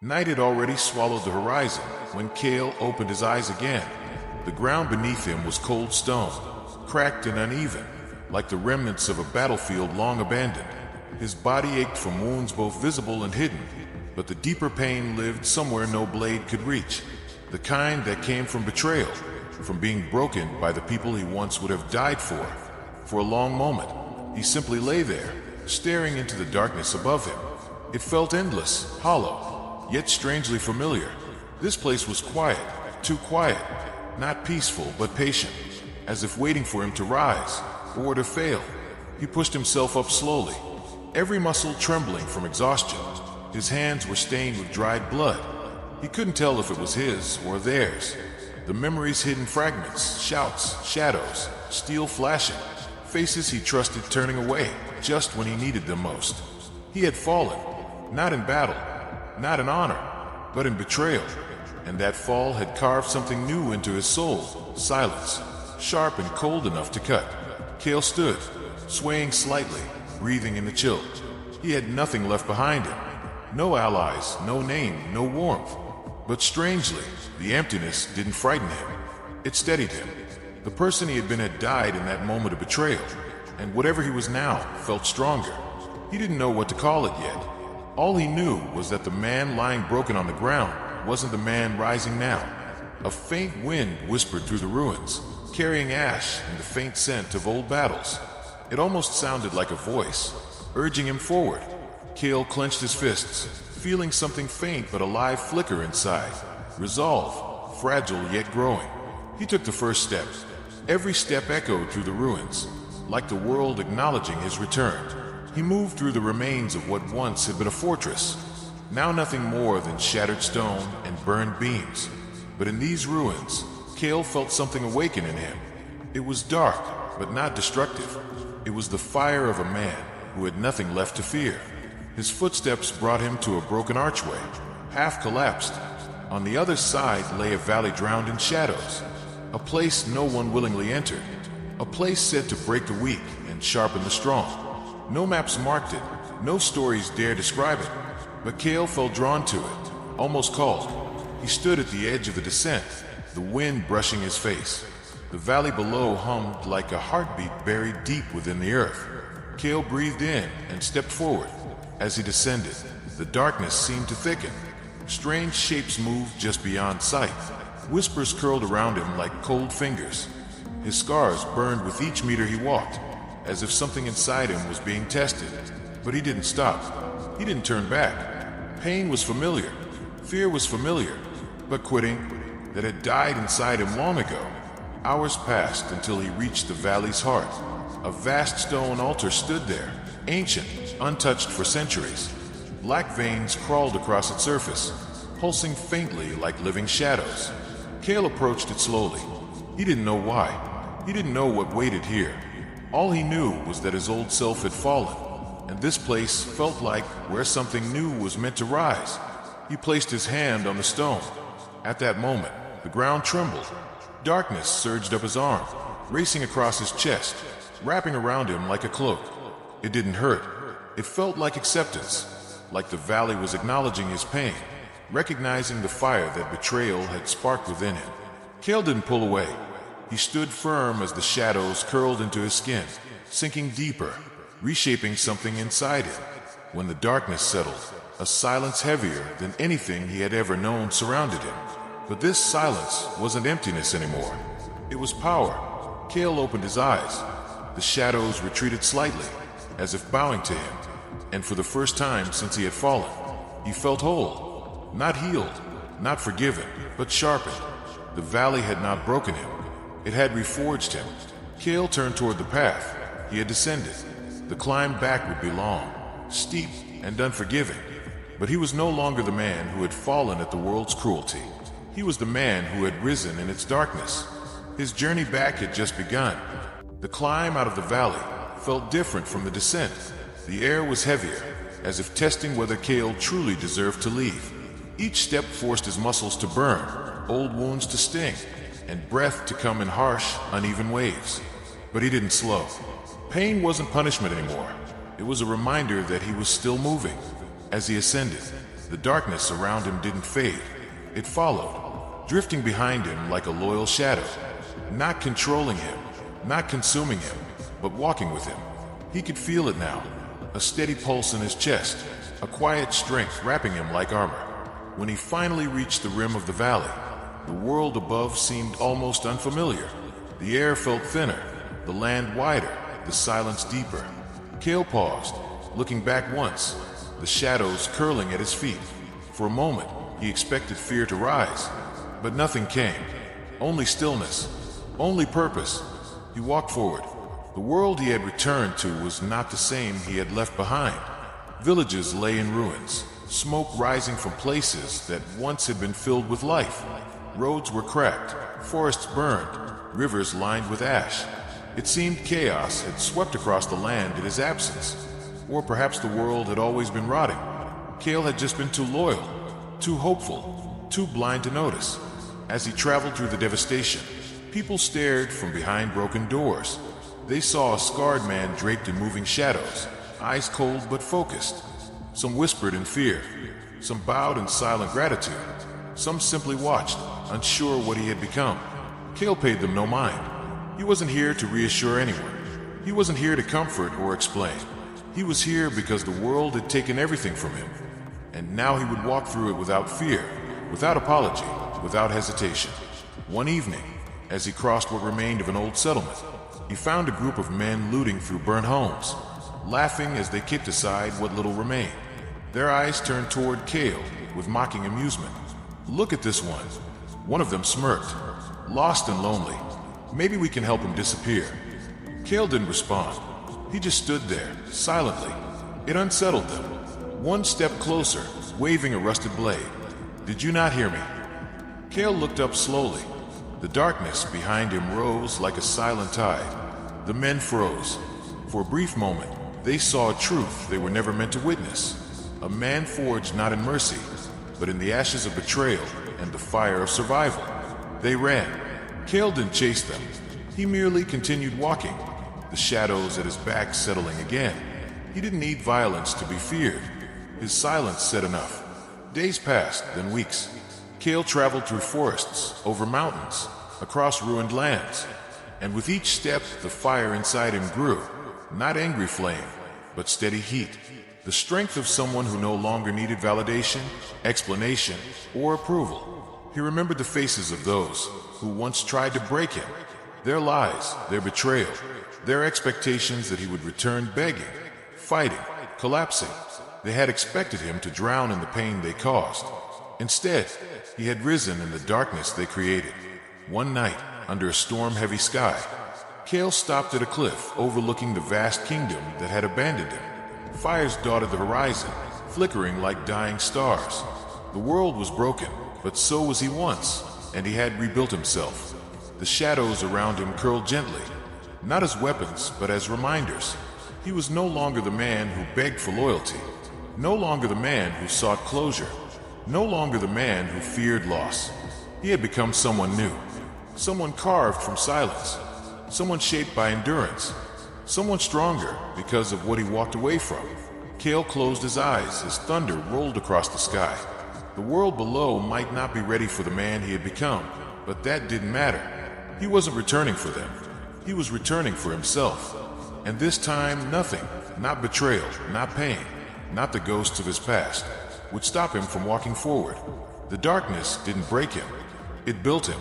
Night had already swallowed the horizon when Kale opened his eyes again. The ground beneath him was cold stone, cracked and uneven, like the remnants of a battlefield long abandoned. His body ached from wounds both visible and hidden, but the deeper pain lived somewhere no blade could reach. The kind that came from betrayal, from being broken by the people he once would have died for. For a long moment, he simply lay there, staring into the darkness above him. It felt endless, hollow, yet strangely familiar. This place was quiet, too quiet, not peaceful but patient, as if waiting for him to rise or to fail. He pushed himself up slowly, every muscle trembling from exhaustion. His hands were stained with dried blood. He couldn't tell if it was his or theirs. The memories hid in fragments, shouts, shadows, steel flashing, faces he trusted turning away just when he needed them most. He had fallen, not in battle, not in honor, but in betrayal. And that fall had carved something new into his soul, silence, sharp and cold enough to cut. Kale stood, swaying slightly, breathing in the chill. He had nothing left behind him. No allies, no name, no warmth. But strangely, the emptiness didn't frighten him. It steadied him. The person he had been had died in that moment of betrayal, and whatever he was now felt stronger. He didn't know what to call it yet. All he knew was that the man lying broken on the ground wasn't the man rising now. A faint wind whispered through the ruins, carrying ash and the faint scent of old battles. It almost sounded like a voice, urging him forward. Kale clenched his fists, feeling something faint but alive flicker inside. Resolve, fragile yet growing. He took the first step. Every step echoed through the ruins, like the world acknowledging his return. He moved through the remains of what once had been a fortress, now nothing more than shattered stone and burned beams. But in these ruins, Kale felt something awaken in him. It was dark, but not destructive. It was the fire of a man who had nothing left to fear. His footsteps brought him to a broken archway, half collapsed. On the other side lay a valley drowned in shadows, a place no one willingly entered, a place said to break the weak and sharpen the strong. No maps marked it, no stories dare describe it, but Kale felt drawn to it, almost called. He stood at the edge of the descent, the wind brushing his face. The valley below hummed like a heartbeat buried deep within the earth. Kale breathed in and stepped forward. As he descended, the darkness seemed to thicken. Strange shapes moved just beyond sight. Whispers curled around him like cold fingers. His scars burned with each meter he walked, as if something inside him was being tested. But he didn't stop. He didn't turn back. Pain was familiar. Fear was familiar. But quitting, that had died inside him long ago. Hours passed until he reached the valley's heart. A vast stone altar stood there, ancient, untouched for centuries. Black veins crawled across its surface, pulsing faintly like living shadows. Kale approached it slowly. He didn't know why. He didn't know what waited here. All he knew was that his old self had fallen, and this place felt like where something new was meant to rise. He placed his hand on the stone. At that moment, the ground trembled. Darkness surged up his arm, racing across his chest, wrapping around him like a cloak. It didn't hurt. It felt like acceptance, like the valley was acknowledging his pain, recognizing the fire that betrayal had sparked within him. Kale didn't pull away. He stood firm as the shadows curled into his skin, sinking deeper, reshaping something inside him. When the darkness settled, a silence heavier than anything he had ever known surrounded him. But this silence wasn't emptiness anymore. It was power. Kale opened his eyes. The shadows retreated slightly, as if bowing to him. And for the first time since he had fallen, he felt whole. Not healed, not forgiven, but sharpened. The valley had not broken him. It had reforged him. Kale turned toward the path he had descended. The climb back would be long, steep, and unforgiving. But he was no longer the man who had fallen at the world's cruelty. He was the man who had risen in its darkness. His journey back had just begun. The climb out of the valley felt different from the descent. The air was heavier, as if testing whether Kale truly deserved to leave. Each step forced his muscles to burn, old wounds to sting, and breath to come in harsh, uneven waves. But he didn't slow. Pain wasn't punishment anymore. It was a reminder that he was still moving. As he ascended, the darkness around him didn't fade. It followed, drifting behind him like a loyal shadow, not controlling him, not consuming him, but walking with him. He could feel it now, a steady pulse in his chest, a quiet strength wrapping him like armor. When he finally reached the rim of the valley, the world above seemed almost unfamiliar. The air felt thinner, the land wider, the silence deeper. Kale paused, looking back once, the shadows curling at his feet. For a moment, he expected fear to rise, but nothing came. Only stillness, only purpose. He walked forward. The world he had returned to was not the same he had left behind. Villages lay in ruins, smoke rising from places that once had been filled with life. Roads were cracked, forests burned, rivers lined with ash. It seemed chaos had swept across the land in his absence. Or perhaps the world had always been rotting. Kale had just been too loyal, too hopeful, too blind to notice. As he traveled through the devastation, people stared from behind broken doors. They saw a scarred man draped in moving shadows, eyes cold but focused. Some whispered in fear, some bowed in silent gratitude. Some simply watched, unsure what he had become. Kale paid them no mind. He wasn't here to reassure anyone. He wasn't here to comfort or explain. He was here because the world had taken everything from him. And now he would walk through it without fear, without apology, without hesitation. One evening, as he crossed what remained of an old settlement, he found a group of men looting through burnt homes, laughing as they kicked aside what little remained. Their eyes turned toward Kale with mocking amusement. "Look at this one." One of them smirked, lost and lonely. "Maybe we can help him disappear." Kale didn't respond. He just stood there, silently. It unsettled them. One step closer, waving a rusted blade. "Did you not hear me?" Kale looked up slowly. The darkness behind him rose like a silent tide. The men froze. For a brief moment, they saw a truth they were never meant to witness. A man forged not in mercy, but in the ashes of betrayal and the fire of survival. They ran. Kale didn't chase them. He merely continued walking, the shadows at his back settling again. He didn't need violence to be feared. His silence said enough. Days passed, then weeks. Kale traveled through forests, over mountains, across ruined lands. And with each step, the fire inside him grew. Not angry flame, but steady heat. The strength of someone who no longer needed validation, explanation, or approval. He remembered the faces of those who once tried to break him. Their lies, their betrayal, their expectations that he would return begging, fighting, collapsing. They had expected him to drown in the pain they caused. Instead, he had risen in the darkness they created. One night, under a storm-heavy sky, Kale stopped at a cliff overlooking the vast kingdom that had abandoned him. Fires dotted the horizon, flickering like dying stars. The world was broken, but so was he once, and he had rebuilt himself. The shadows around him curled gently, not as weapons, but as reminders. He was no longer the man who begged for loyalty, no longer the man who sought closure, no longer the man who feared loss. He had become someone new, someone carved from silence, someone shaped by endurance, someone stronger because of what he walked away from. Kale closed his eyes as thunder rolled across the sky. The world below might not be ready for the man he had become, but that didn't matter. He wasn't returning for them. He was returning for himself. And this time, nothing, not betrayal, not pain, not the ghosts of his past, would stop him from walking forward. The darkness didn't break him. It built him.